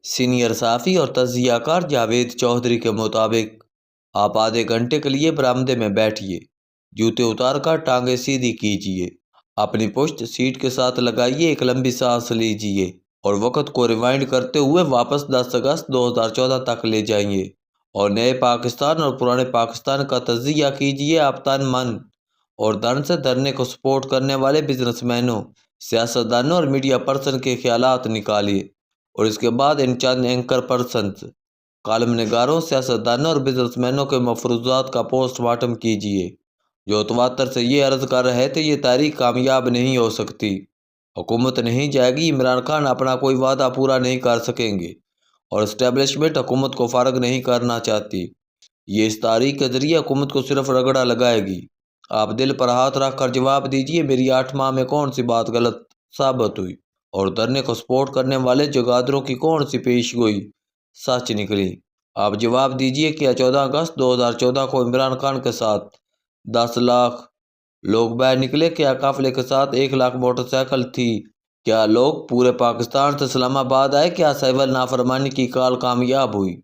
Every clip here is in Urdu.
سینئر صحافی اور تجزیہ کار جاوید چودھری کے مطابق آپ آدھے گھنٹے کے لیے برآمدے میں بیٹھیے، جوتے اتار کر ٹانگیں سیدھی کیجیے، اپنی پشت سیٹ کے ساتھ لگائیے، ایک لمبی سانس لیجیے اور وقت کو ریوائنڈ کرتے ہوئے واپس 10 اگست 2014 تک لے جائیے اور نئے پاکستان اور پرانے پاکستان کا تجزیہ کیجیے۔ آپ تن من اور دھن سے دھرنے کو سپورٹ کرنے والے بزنس مینوں، سیاستدانوں اور میڈیا پرسن کے خیالات نکالیے اور اس کے بعد ان چند اینکر پرسنز، کالم نگاروں، سیاستدانوں اور بزنس مینوں کے مفروضات کا پوسٹ مارٹم کیجیے، جو تواتر سے یہ عرض کر رہے تھے یہ تحریک کامیاب نہیں ہو سکتی، حکومت نہیں جائے گی، عمران خان اپنا کوئی وعدہ پورا نہیں کر سکیں گے اور اسٹیبلشمنٹ حکومت کو فارغ نہیں کرنا چاہتی، یہ اس تحریک کے ذریعے حکومت کو صرف رگڑا لگائے گی۔ آپ دل پر ہاتھ رکھ کر جواب دیجیے، میری 8 ماہ میں کون سی بات غلط ثابت ہوئی اور دھرنے کو سپورٹ کرنے والے جگادروں کی کون سی پیش گوئی سچ نکلی؟ آپ جواب دیجیے، کیا 14 اگست 2014 کو عمران خان کے ساتھ 10 لاکھ لوگ باہر نکلے؟ کیا قافلے کے ساتھ 1 لاکھ موٹر سائیکل تھی؟ کیا لوگ پورے پاکستان سے اسلام آباد آئے؟ کیا سیول نافرمانی کی کال کامیاب ہوئی؟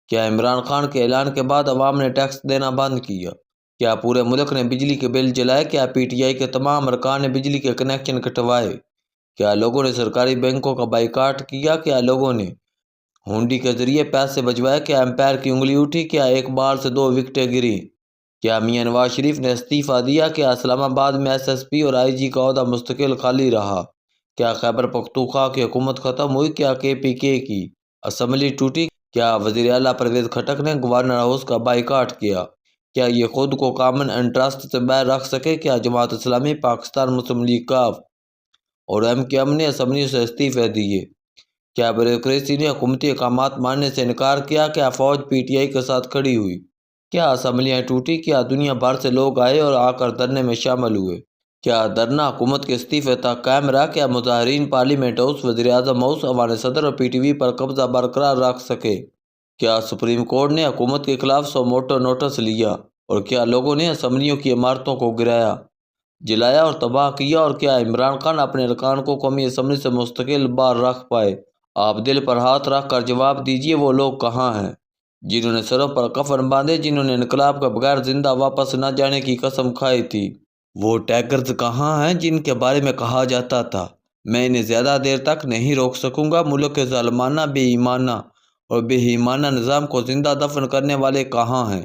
کیا عمران خان کے اعلان کے بعد عوام نے ٹیکس دینا بند کیا؟ کیا پورے ملک نے بجلی کے بل جلائے؟ کیا پی ٹی آئی کے تمام ارکان نے بجلی کے کنیکشن کٹوائے؟ کیا لوگوں نے سرکاری بینکوں کا بائیکاٹ کیا؟ کیا لوگوں نے ہونڈی کے ذریعے پیسے بجوائے؟ کیا امپائر کی انگلی اٹھی؟ کیا ایک بال سے 2 وکٹیں گریں؟ کیا میاں نواز شریف نے استعفیٰ دیا؟ کیا اسلام آباد میں ایس ایس پی اور آئی جی کا عہدہ مستقل خالی رہا؟ کیا خیبر پختونخوا کی حکومت ختم ہوئی؟ کیا کے پی کے کی اسمبلی ٹوٹی؟ کیا وزیر اعلیٰ پرویز خٹک نے گورنر ہاؤس کا بائیکاٹ کیا؟ کیا یہ خود کو کامن انٹرسٹ سے باہر رکھ سکے؟ کیا جماعت اسلامی، پاکستان مسلم لیگ کاف اور ایم کیو ایم نے اسمبلیوں سے استعفے دیے؟ کیا بیوروکریسی نے حکومتی احکامات ماننے سے انکار کیا؟ کیا فوج پی ٹی آئی کے ساتھ کھڑی ہوئی؟ کیا اسمبلیاں ٹوٹی؟ کیا دنیا بھر سے لوگ آئے اور آ کر دھرنے میں شامل ہوئے؟ کیا دھرنا حکومت کے استعفے تک قائم رہا؟ کیا مظاہرین پارلیمنٹ ہاؤس، وزیر اعظم ہاؤس، ایوان صدر اور پی ٹی وی پر قبضہ برقرار رکھ سکے؟ کیا سپریم کورٹ نے حکومت کے خلاف سو موٹو نوٹس لیا؟ اور کیا لوگوں نے اسمبلیوں کی عمارتوں کو گرایا، جلایا اور تباہ کیا؟ اور کیا عمران خان اپنے ارکان کو قومی اسمبلی سے مستقل باہر رکھ پائے؟ آپ دل پر ہاتھ رکھ کر جواب دیجیے، وہ لوگ کہاں ہیں جنہوں نے سروں پر کفن باندھے، جنہوں نے انقلاب کے بغیر زندہ واپس نہ جانے کی قسم کھائی تھی؟ وہ ٹیگرز کہاں ہیں جن کے بارے میں کہا جاتا تھا میں انہیں زیادہ دیر تک نہیں روک سکوں گا؟ ملک کے ظالمانہ، بے ایمانہ اور بے ایمانہ نظام کو زندہ دفن کرنے والے کہاں ہیں؟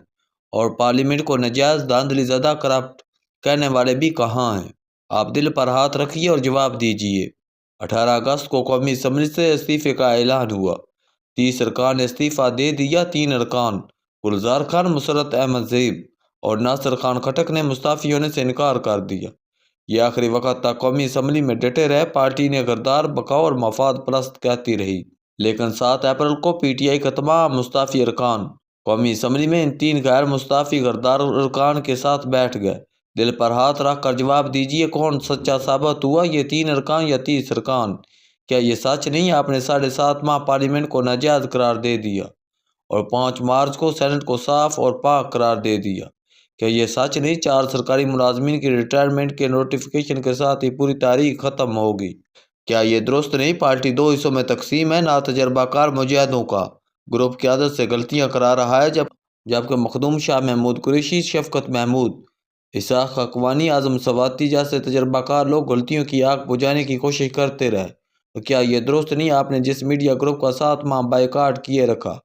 اور پارلیمنٹ کو ناجائز، دھاندلی زدہ، کرپٹ کہنے والے بھی کہاں ہیں؟ آپ دل پر ہاتھ رکھیے اور جواب دیجیے۔ 18 اگست کو قومی اسمبلی سے استعفے کا اعلان ہوا، 30 ارکان نے استعفیٰ دے دیا۔ 3 ارکان گلزار خان، مسرت احمد زیب اور ناصر خان خٹک نے مستعفی ہونے سے انکار کر دیا۔ یہ آخری وقت تک قومی اسمبلی میں ڈٹے رہے۔ پارٹی نے غدار، بقاؤ اور مفاد پرست کہتی رہی، لیکن 7 اپریل کو پی ٹی آئی کے تمام مستعفی ارکان قومی اسمبلی میں ان 3 غیر مستعفی غدار ارکان کے ساتھ بیٹھ گئے۔ دل پر ہاتھ رکھ کر جواب دیجیے، کون سچا ثابت ہوا، یہ 3 ارکان یا 30 ارکان؟ کیا یہ سچ نہیں؟ آپ نے 7.5 ماہ پارلیمنٹ کو ناجائز قرار دے دیا اور 5 مارچ کو سینٹ کو صاف اور پاک قرار دے دیا۔ کیا یہ سچ نہیں؟ 4 سرکاری ملازمین کی ریٹائرمنٹ کے نوٹیفیکیشن کے ساتھ ہی پوری تاریخ ختم ہوگی۔ کیا یہ درست نہیں؟ پارٹی 2 حصوں میں تقسیم ہے، ناتجربہ کار مجاہدوں کا گروپ قیادت سے غلطیاں کرا رہا ہے، جبکہ مخدوم شاہ محمود قریشی، شفقت محمود، اسحاق حقانی، اعظم سواتی جیسے تجربہ کار لوگ غلطیوں کی آگ بجھانے کی کوشش کرتے رہے۔ تو کیا یہ درست نہیں؟ آپ نے جس میڈیا گروپ کا 7 ماہ بائیکاٹ کیے رکھا،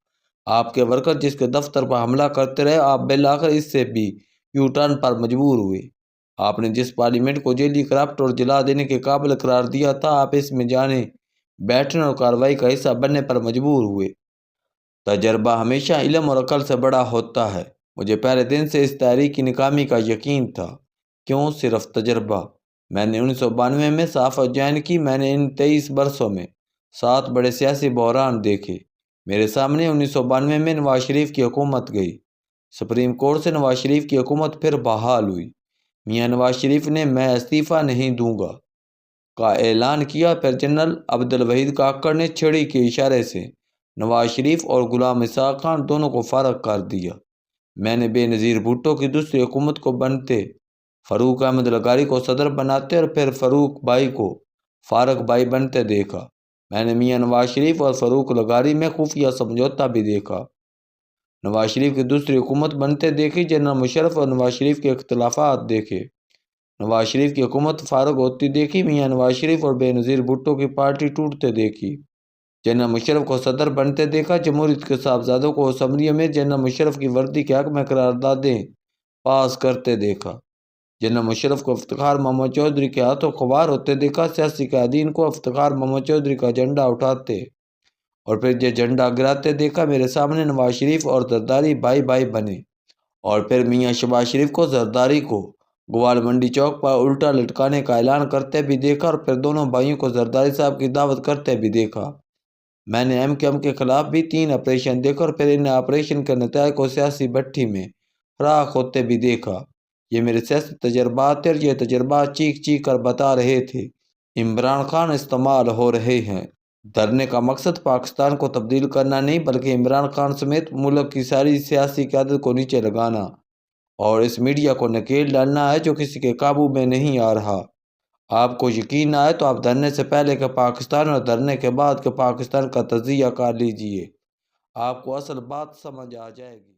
آپ کے ورکر جس کے دفتر پر حملہ کرتے رہے، آپ بالآخر اس سے بھی یو ٹرن پر مجبور ہوئے۔ آپ نے جس پارلیمنٹ کو جیلی، کرپٹ اور جلا دینے کے قابل قرار دیا تھا، آپ اس میں جانے، بیٹھنے اور کارروائی کا حصہ بننے پر مجبور ہوئے۔ تجربہ ہمیشہ علم اور عقل سے بڑا ہوتا ہے۔ مجھے پہلے دن سے اس تحریک کی ناکامی کا یقین تھا۔ کیوں صرف تجربہ؟ میں نے 1992 میں صحافت جوائن کی۔ میں نے ان 23 برسوں میں 7 بڑے سیاسی بحران دیکھے۔ میرے سامنے 1992 میں نواز شریف کی حکومت گئی، سپریم کورٹ سے نواز شریف کی حکومت پھر بحال ہوئی، میاں نواز شریف نے میں استعفیٰ نہیں دوں گا کا اعلان کیا، پھر جنرل عبدالوحید کاکڑ نے چھڑی کے اشارے سے نواز شریف اور غلام اسحاق خان دونوں کو فارغ کر دیا۔ میں نے بے نظیر بھٹو کی دوسری حکومت کو بنتے، فاروق احمد لغاری کو صدر بناتے اور پھر فاروق بھائی کو فارغ بھائی بنتے دیکھا۔ میں نے میاں نواز شریف اور فاروق لغاری میں خفیہ سمجھوتا بھی دیکھا۔ نواز شریف کی دوسری حکومت بنتے دیکھی، جنرل مشرف اور نواز شریف کے اختلافات دیکھے۔ نواز شریف کی حکومت فارغ ہوتی دیکھی، میاں نواز شریف اور بے نظیر بھٹو کی پارٹی ٹوٹتے دیکھی۔ جنرل مشرف کو صدر بنتے دیکھا، جمہوریت کے صاحبزادوں کو اسمبلیوں میں جنرل مشرف کی وردی کے حق میں قراردادیں پاس کرتے دیکھا۔ جنرل مشرف کو افتخار محمد چودھری کے ہاتھوں خوار ہوتے دیکھا، سیاسی قائدین کو افتخار محمد چودھری کا جھنڈا اٹھاتے اور پھر یہ جھنڈا گراتے دیکھا۔ میرے سامنے نواز شریف اور زرداری بھائی بھائی بنے، اور پھر میاں شہباز شریف کو زرداری کو گوال منڈی چوک پر الٹا لٹکانے کا اعلان کرتے بھی دیکھا، اور پھر دونوں بھائیوں کو زرداری صاحب کی دعوت کرتے بھی دیکھا۔ میں نے MKM کے خلاف بھی 3 آپریشن دیکھا، اور پھر ان آپریشن کے نتائج کو سیاسی بھٹی میں فراخ ہوتے بھی دیکھا۔ یہ میرے سیاسی تجربات تھے، اور یہ تجربات چیخ چیخ کر بتا رہے تھے عمران خان استعمال ہو رہے ہیں۔ دھرنے کا مقصد پاکستان کو تبدیل کرنا نہیں، بلکہ عمران خان سمیت ملک کی ساری سیاسی قیادت کو نیچے لگانا اور اس میڈیا کو نکیل ڈالنا ہے جو کسی کے قابو میں نہیں آ رہا۔ آپ کو یقین نہ آئے تو آپ دھرنے سے پہلے کے پاکستان اور دھرنے کے بعد کے پاکستان کا تجزیہ کر لیجئے، آپ کو اصل بات سمجھ آ جائے گی۔